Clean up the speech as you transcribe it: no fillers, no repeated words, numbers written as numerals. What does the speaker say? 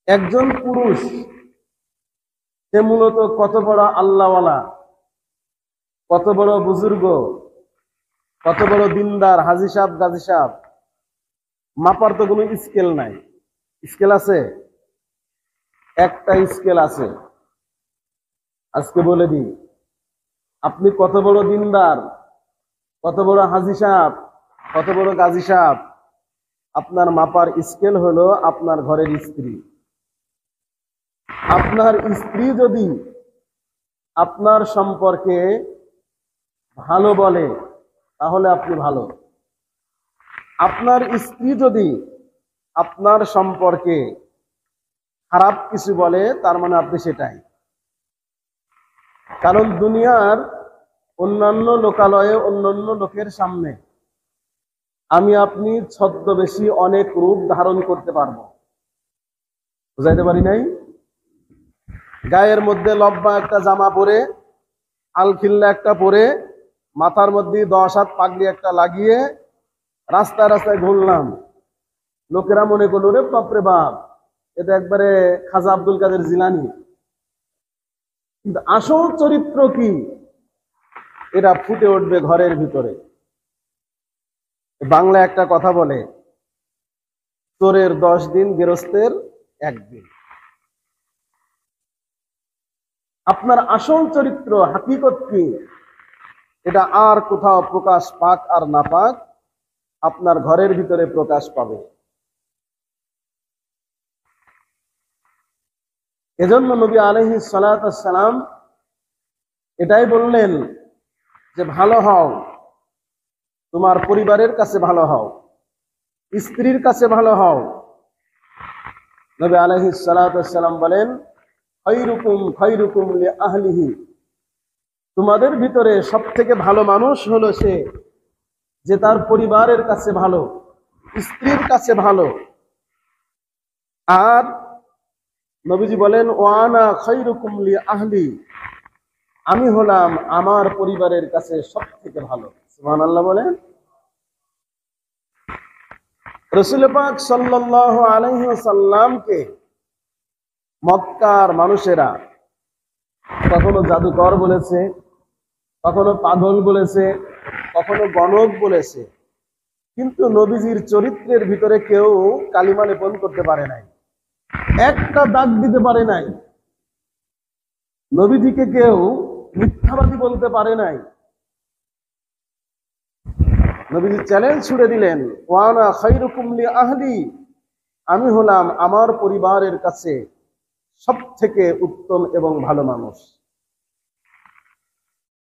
একজন পুরুষ সে মূলত কত বড় আল্লাহওয়ালা, কত বড় বুজুর্গ, কত বড় দিনদার, হাজি সাহেব গাজী সাহেব, মাপার তো কোনো স্কেল নাই। স্কেল আছে? একটা স্কেল আছে। আজকে বলে দিই, আপনি কত বড় দিনদার, কত বড় হাজি সাহেব, কত বড় গাজী সাহেব, আপনার মাপার স্কেল হলো আপনার ঘরের স্ত্রী। আপনার স্ত্রী যদি আপনার সম্পর্কে ভালো বলে তাহলে আপনি ভালো। আপনার স্ত্রী যদি আপনার সম্পর্কে খারাপ কিছু বলে তার মানে আপনি সেটাই। কারণ দুনিয়ার অন্যান্য লোকালয়ে, অন্যান্য লোকের সামনে আমি আপনি ছদ্মবেশী অনেক রূপ ধারণ করতে পারবো। বুঝাইতে পারি নাই? গায়ের মধ্যে লব্বা একটা জামা পরে, আলখিল্লা একটা পরে, মাথার মধ্যে 10 হাত পাগড়ি একটা লাগিয়ে রাস্তায় রাস্তায় ঘুরলাম। লোকেরা মনে করলো রে বাপরে বাপ, এটা একবারে খাজা আব্দুল কাদের জিলানী। কিন্তু আসল চরিত্র কি এটা ফুটে উঠবে ঘরের ভিতরে। বাংলায় একটা কথা বলে, চোরের 10 দিন, গেরস্তের 1 দিন। আপনার আসল চরিত্র, হাকিকত কি, এটা আর কোথাও প্রকাশ পাক আর না পাক, আপনার ঘরের ভিতরে প্রকাশ পাবে। এজন্য নবী আলাইহিস সালাতু ওয়াস সালাম এটাই বললেন যে ভালো হও, তোমার পরিবারের কাছে ভালো হও, স্ত্রীর কাছে ভালো হও। নবী আলাইহিস সালাতু ওয়াস সালাম বলেন, খায়রুকুম খায়রুকুম লিআহলিহি, তোমাদের ভিতরে সবথেকে ভালো মানুষ হলো সে যে তার পরিবারের কাছে ভালো, স্ত্রীর কাছে ভালো। আর নবীজি বলেন, ওয়ানা খায়রুকুম লিআহলি, আমি হলাম আমার পরিবারের কাছে সবথেকে ভালো। সুবহানাল্লাহ বলেন। রাসূল পাক সাল্লাল্লাহু আলাইহি ওয়াসাল্লামকে মক্কার মানুষেরা কখনো জাদুকর বলেছে, কখনো পাগল বলেছে, কখনো গণক বলেছে, কিন্তু নবীজির চরিত্রের ভিতরে কেউ কালিমা লেপন করতে পারে নাই, একটা দাগ দিতে পারে নাই। নবীজিকে কেউ মিথ্যাবাদী বলতে পারে নাই। নবীজি চ্যালেঞ্জ ছুড়ে দিলেন, ওয়ানা খায়রুকুম লিআহলি, আমি হলাম আমার পরিবারের কাছে সবথেকে উত্তম এবং ভালো মানুষ।